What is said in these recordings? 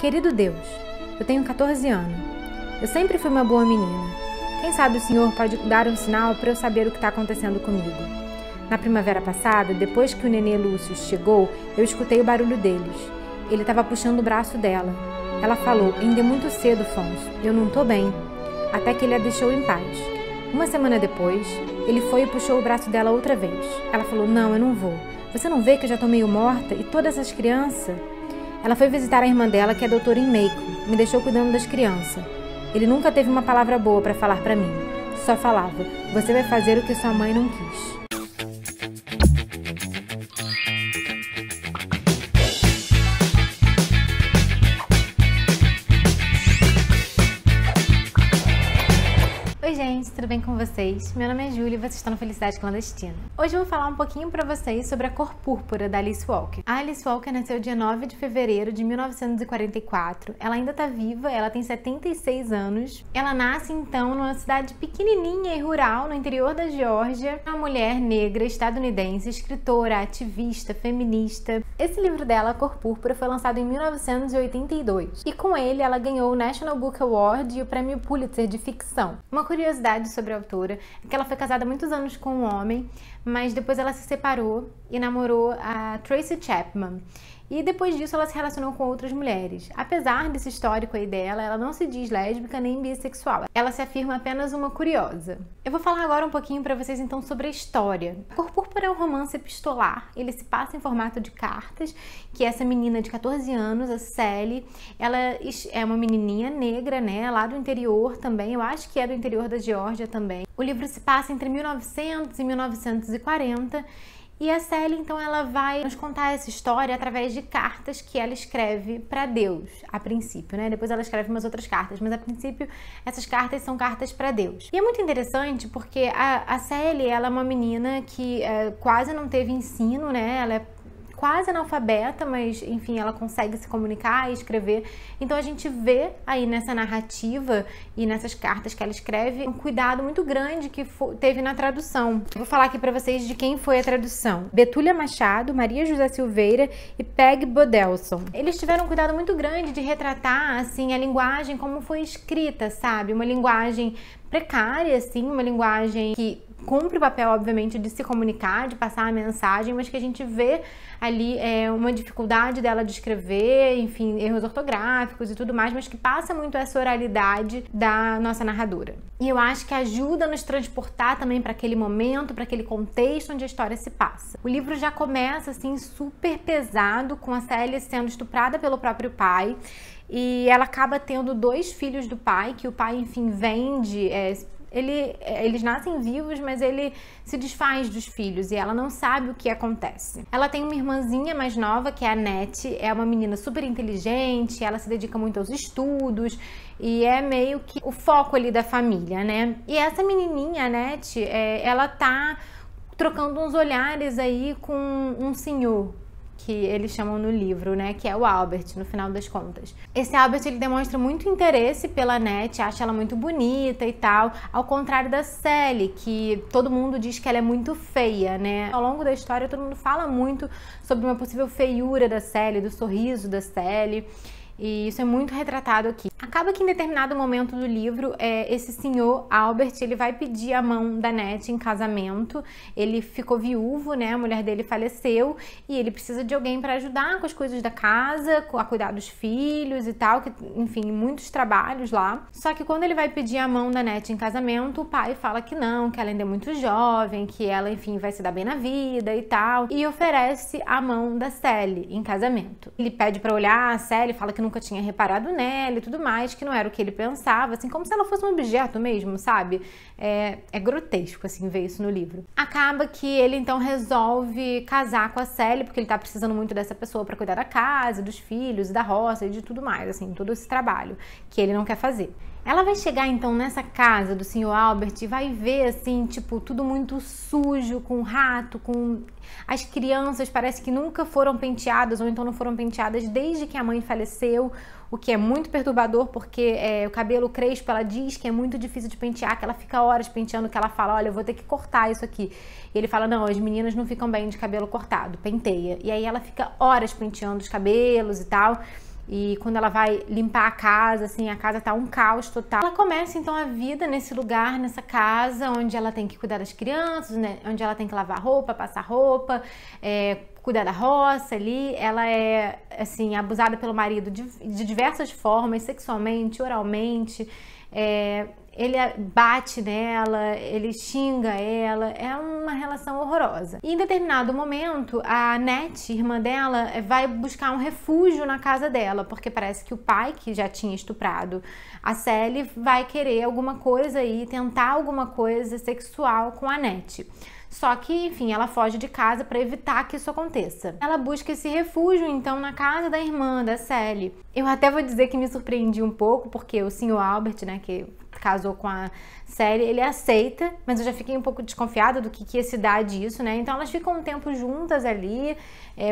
Querido Deus, eu tenho 14 anos. Eu sempre fui uma boa menina. Quem sabe o Senhor pode dar um sinal para eu saber o que está acontecendo comigo. Na primavera passada, depois que o nenê Lúcio chegou, eu escutei o barulho deles. Ele estava puxando o braço dela. Ela falou, ainda é muito cedo, Fonso, eu não estou bem. Até que ele a deixou em paz. Uma semana depois, ele foi e puxou o braço dela outra vez. Ela falou, não, eu não vou. Você não vê que eu já estou meio morta? E todas as crianças? Ela foi visitar a irmã dela, que é doutora em Macon. Me deixou cuidando das crianças. Ele nunca teve uma palavra boa para falar para mim. Só falava, você vai fazer o que sua mãe não quis. Oi gente, tudo bem com vocês? Meu nome é Júlia e vocês estão no Felicidade Clandestina. Hoje eu vou falar um pouquinho pra vocês sobre a cor púrpura da Alice Walker. A Alice Walker nasceu dia 9 de fevereiro de 1944. Ela ainda tá viva, ela tem 76 anos. Ela nasce então numa cidade pequenininha e rural no interior da Geórgia. É uma mulher negra estadunidense, escritora, ativista, feminista. Esse livro dela, A Cor Púrpura, foi lançado em 1982. E com ele ela ganhou o National Book Award e o Prêmio Pulitzer de ficção. Uma curiosidade sobre a autora é que ela foi casada há muitos anos com um homem, mas depois ela se separou e namorou a Tracy Chapman. E depois disso ela se relacionou com outras mulheres. Apesar desse histórico aí dela, ela não se diz lésbica nem bissexual. Ela se afirma apenas uma curiosa. Eu vou falar agora um pouquinho para vocês então sobre a história. A Cor Púrpura é um romance epistolar. Ele se passa em formato de cartas, que essa menina de 14 anos, a Sally, ela é uma menininha negra, né, lá do interior também. Eu acho que é do interior da Geórgia também. O livro se passa entre 1900 e 1940. E a Sally, então, ela vai nos contar essa história através de cartas que ela escreve para Deus, a princípio, né? Depois ela escreve umas outras cartas, mas a princípio essas cartas são cartas para Deus. E é muito interessante porque a Sally, ela é uma menina que quase não teve ensino, né? Ela é quase analfabeta, mas enfim, ela consegue se comunicar e escrever. Então a gente vê aí nessa narrativa e nessas cartas que ela escreve um cuidado muito grande que teve na tradução. Vou falar aqui para vocês de quem foi a tradução. Betúlia Machado, Maria José Silveira e Peg Bodelson. Eles tiveram um cuidado muito grande de retratar assim a linguagem como foi escrita, sabe? Uma linguagem precária, assim, uma linguagem que cumpre o papel, obviamente, de se comunicar, de passar a mensagem, mas que a gente vê ali uma dificuldade dela de escrever, enfim, erros ortográficos e tudo mais, mas que passa muito essa oralidade da nossa narradora. E eu acho que ajuda a nos transportar também para aquele momento, para aquele contexto onde a história se passa. O livro já começa, assim, super pesado, com a Sally sendo estuprada pelo próprio pai, e ela acaba tendo 2 filhos do pai, que o pai, enfim, vende. Eles nascem vivos, mas ele se desfaz dos filhos e ela não sabe o que acontece. Ela tem uma irmãzinha mais nova, que é a Annette, é uma menina super inteligente, ela se dedica muito aos estudos e é meio que o foco ali da família, né? E essa menininha, a Annette, ela tá trocando uns olhares aí com um senhor, que eles chamam no livro, né, que é o Albert, no final das contas. Esse Albert, ele demonstra muito interesse pela Annette, acha ela muito bonita e tal, ao contrário da Sally, que todo mundo diz que ela é muito feia, né? Ao longo da história, todo mundo fala muito sobre uma possível feiura da Sally, do sorriso da Sally, e isso é muito retratado aqui. Acaba que em determinado momento do livro, esse senhor Albert, ele vai pedir a mão da Annette em casamento. Ele ficou viúvo, né? A mulher dele faleceu e ele precisa de alguém para ajudar com as coisas da casa, a cuidar dos filhos e tal, que, enfim, muitos trabalhos lá. Só que quando ele vai pedir a mão da Annette em casamento, o pai fala que não, que ela ainda é muito jovem, que ela, enfim, vai se dar bem na vida e tal, e oferece a mão da Sally em casamento. Ele pede para olhar a Sally, fala que nunca tinha reparado nela e tudo mais, que não era o que ele pensava, assim, como se ela fosse um objeto mesmo, sabe? É grotesco, assim, ver isso no livro. Acaba que ele, então, resolve casar com a Sally, porque ele tá precisando muito dessa pessoa pra cuidar da casa, dos filhos, da roça e de tudo mais, assim, todo esse trabalho que ele não quer fazer. Ela vai chegar, então, nessa casa do Sr. Albert e vai ver, assim, tipo, tudo muito sujo, com rato, com... As crianças parece que nunca foram penteadas, ou então não foram penteadas desde que a mãe faleceu, o que é muito perturbador, porque o cabelo crespo, ela diz que é muito difícil de pentear, que ela fica horas penteando, que ela fala, olha, eu vou ter que cortar isso aqui. E ele fala, não, as meninas não ficam bem de cabelo cortado, penteia. E aí ela fica horas penteando os cabelos e tal. e quando ela vai limpar a casa, assim, a casa tá um caos total. Ela começa então a vida nesse lugar, nessa casa, onde ela tem que cuidar das crianças, né? Onde ela tem que lavar roupa, passar roupa, cuidar da roça ali. Ela é, assim, abusada pelo marido de diversas formas, sexualmente, oralmente. Ele bate nela, ele xinga ela, é uma relação horrorosa. E em determinado momento, a Annette, irmã dela, vai buscar um refúgio na casa dela, porque parece que o pai, que já tinha estuprado a Sally, vai querer alguma coisa aí, tentar alguma coisa sexual com a Annette. Só que, enfim, ela foge de casa para evitar que isso aconteça. Ela busca esse refúgio, então, na casa da irmã, da Sally. Eu até vou dizer que me surpreendi um pouco, porque o Sr. Albert, né, que casou com a Sally, ele aceita, mas eu já fiquei um pouco desconfiada do que ia se dar disso, né? Então elas ficam um tempo juntas ali,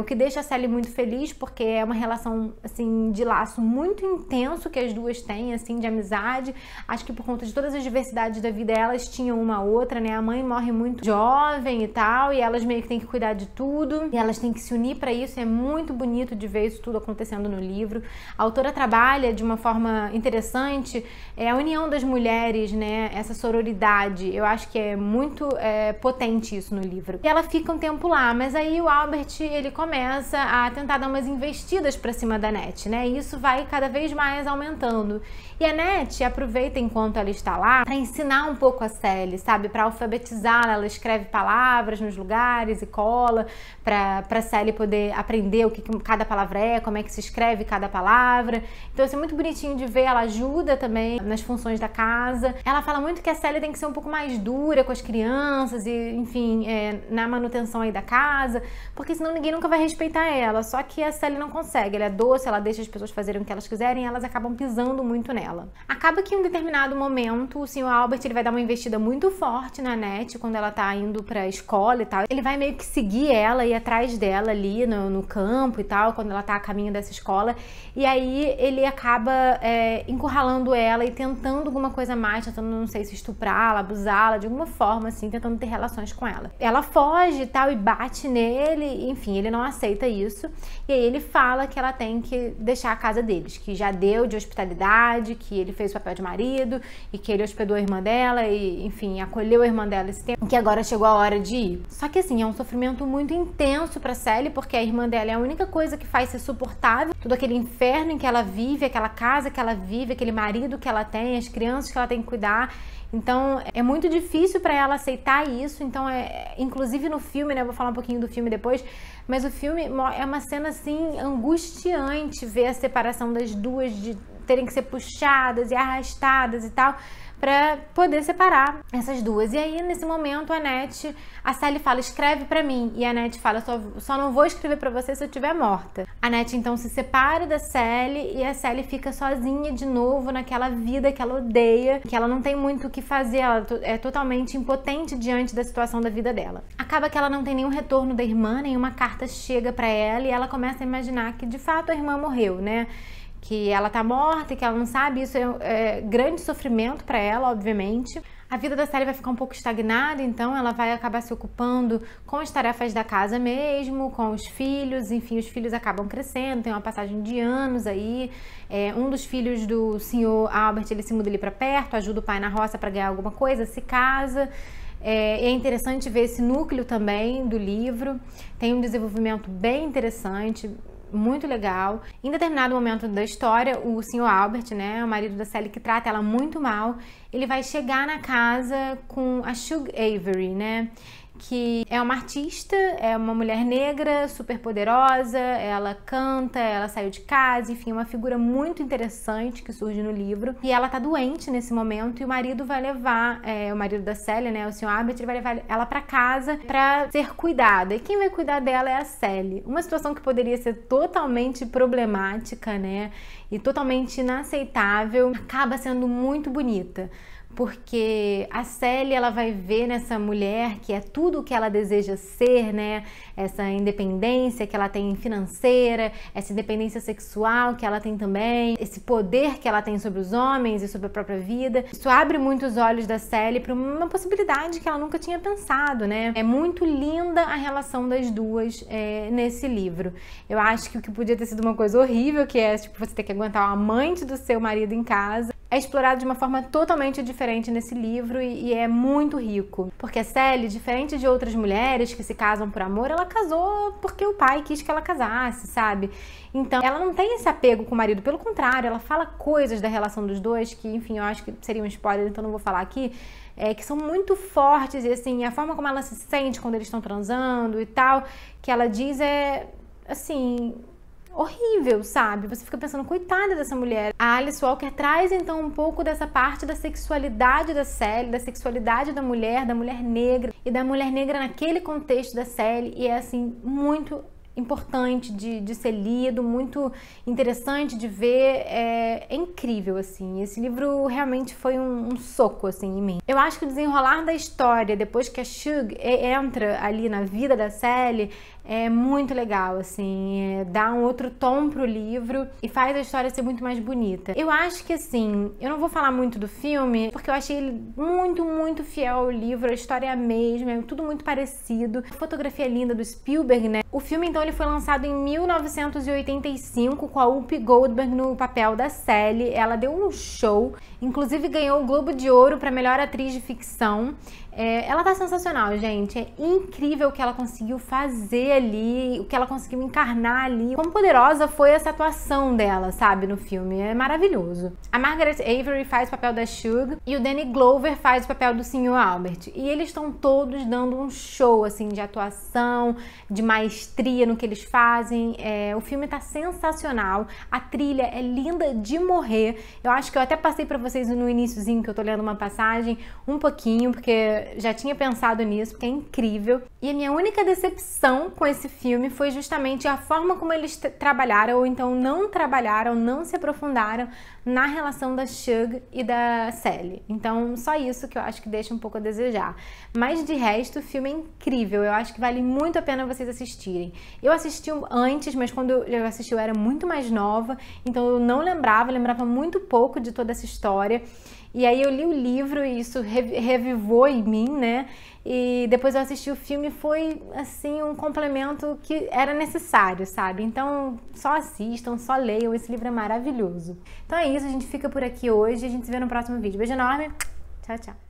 o que deixa a Sally muito feliz, porque é uma relação, assim, de laço muito intenso que as duas têm, assim, de amizade. Acho que por conta de todas as diversidades da vida, elas tinham uma outra, né? A mãe morre muito jovem e tal, e elas meio que têm que cuidar de tudo, e elas têm que se unir para isso. É muito bonito de ver isso tudo acontecendo no livro. A autora trabalha de uma forma interessante a união das mulheres, né? Essa sororidade, eu acho que é muito potente isso no livro. E ela fica um tempo lá, mas aí o Albert, ele começa a tentar dar umas investidas pra cima da Annette, né? E isso vai cada vez mais aumentando. E a Annette aproveita enquanto ela está lá para ensinar um pouco a Sally, sabe? Para alfabetizá-la. Ela escreve palavras nos lugares e cola para Sally poder aprender o que cada palavra é, como é que se escreve cada palavra. Então isso é muito bonitinho de ver. Ela ajuda também nas funções da casa. Ela fala muito que a Sally tem que ser um pouco mais dura com as crianças e, enfim, na manutenção aí da casa, porque senão ninguém nunca vai respeitar ela. Só que a Sally não consegue. Ela é doce, ela deixa as pessoas fazerem o que elas quiserem e elas acabam pisando muito nela. Acaba que em um determinado momento o Sr. Albert, ele vai dar uma investida muito forte na Annette quando ela tá indo pra escola e tal. Ele vai meio que seguir ela e ir atrás dela ali no campo e tal, quando ela tá a caminho dessa escola. E aí ele acaba encurralando ela e tentando alguma coisa mais, tentando, não sei se estuprá-la, abusá-la, de alguma forma assim, tentando ter relações com ela. Ela foge e tal e bate nele, enfim, ele não aceita isso. E aí ele fala que ela tem que deixar a casa deles, que já deu de hospitalidade, que ele fez o papel de marido e que ele hospedou a irmã dela e, enfim, acolheu a irmã dela esse tempo, que agora chegou a hora de ir. Só que, assim, é um sofrimento muito intenso pra Sally, porque a irmã dela é a única coisa que faz ser suportável, todo aquele inferno em que ela vive, aquela casa que ela vive, aquele marido que ela tem, as crianças que ela tem que cuidar. Então, é muito difícil para ela aceitar isso. Então, inclusive no filme, né, eu vou falar um pouquinho do filme depois, mas o filme é uma cena, assim, angustiante ver a separação das duas, de terem que ser puxadas e arrastadas e tal, para poder separar essas duas. E aí, nesse momento, a Sally fala, escreve pra mim. E a Annette fala, só não vou escrever pra você se eu estiver morta. A Annette, então, se separa da Sally e a Sally fica sozinha de novo naquela vida que ela odeia, que ela não tem muito o que fazer, ela é totalmente impotente diante da situação da vida dela. Acaba que ela não tem nenhum retorno da irmã, nenhuma carta chega pra ela e ela começa a imaginar que, de fato, a irmã morreu, né? Que ela tá morta e que ela não sabe, isso é grande sofrimento para ela, obviamente. A vida da Sally vai ficar um pouco estagnada, então ela vai acabar se ocupando com as tarefas da casa mesmo, com os filhos, enfim, os filhos acabam crescendo, tem uma passagem de anos aí. Um dos filhos do Sr. Albert, ele se muda ali para perto, ajuda o pai na roça para ganhar alguma coisa, se casa. É interessante ver esse núcleo também do livro, tem um desenvolvimento bem interessante, muito legal. Em determinado momento da história, o Sr. Albert, né, o marido da Sally, que trata ela muito mal, ele vai chegar na casa com a Shug Avery, né, que é uma artista, é uma mulher negra, super poderosa, ela canta, ela saiu de casa, enfim, uma figura muito interessante que surge no livro. E ela tá doente nesse momento e o marido vai levar, o marido da Sally, né, o Sr. Albert, ele vai levar ela pra casa pra ser cuidada. E quem vai cuidar dela é a Sally. Uma situação que poderia ser totalmente problemática, né, e totalmente inaceitável, acaba sendo muito bonita. porque a Sally, ela vai ver nessa mulher que é tudo o que ela deseja ser, né? Essa independência que ela tem financeira, essa independência sexual que ela tem também, esse poder que ela tem sobre os homens e sobre a própria vida. Isso abre muito os olhos da Sally para uma possibilidade que ela nunca tinha pensado, né? É muito linda a relação das duas nesse livro. Eu acho que o que podia ter sido uma coisa horrível, que é tipo, você ter que aguentar o amante do seu marido em casa, é explorado de uma forma totalmente diferente nesse livro e é muito rico. Porque a Sally, diferente de outras mulheres que se casam por amor, ela casou porque o pai quis que ela casasse, sabe? Então, ela não tem esse apego com o marido, pelo contrário, ela fala coisas da relação dos dois que, enfim, eu acho que seria um spoiler, então não vou falar aqui, que são muito fortes e, assim, a forma como ela se sente quando eles estão transando e tal, que ela diz assim, horrível, sabe? Você fica pensando, coitada dessa mulher. A Alice Walker traz, então, um pouco dessa parte da sexualidade da Sally, da sexualidade da mulher negra, e da mulher negra naquele contexto da Sally, e é, assim, muito importante de ser lido, muito interessante de ver, é incrível, assim. Esse livro realmente foi um soco, assim, em mim. Eu acho que o desenrolar da história, depois que a Shug entra ali na vida da Sally, é muito legal, assim, dá um outro tom pro livro e faz a história ser muito mais bonita. Eu acho que, assim, eu não vou falar muito do filme, porque eu achei ele muito, muito fiel ao livro, a história é a mesma, é tudo muito parecido. A fotografia é linda do Spielberg, né? O filme, então, ele foi lançado em 1985 com a Whoopi Goldberg no papel da Sally. Ela deu um show, inclusive ganhou o Globo de Ouro para melhor atriz de ficção. Ela tá sensacional, gente. É incrível o que ela conseguiu fazer ali, o que ela conseguiu encarnar ali. Como poderosa foi essa atuação dela, sabe, no filme. É maravilhoso. A Margaret Avery faz o papel da Shug e o Danny Glover faz o papel do Sr. Albert. E eles estão todos dando um show, assim, de atuação, de maestria no que eles fazem. O filme tá sensacional. A trilha é linda de morrer. Eu acho que eu até passei pra vocês no iniciozinho, que eu tô lendo uma passagem, um pouquinho, porque já tinha pensado nisso, porque é incrível. E a minha única decepção com esse filme foi justamente a forma como eles trabalharam, ou então não trabalharam, não se aprofundaram na relação da Shug e da Sally. Então, só isso que eu acho que deixa um pouco a desejar. Mas, de resto, o filme é incrível. Eu acho que vale muito a pena vocês assistirem. Eu assisti antes, mas quando eu assisti eu era muito mais nova, então eu não lembrava muito pouco de toda essa história. E aí eu li o livro e isso revivou em mim, né? E depois eu assisti o filme e foi, assim, um complemento que era necessário, sabe? Então, só assistam, só leiam, esse livro é maravilhoso. Então é isso, a gente fica por aqui hoje e a gente se vê no próximo vídeo. Beijo enorme, tchau, tchau!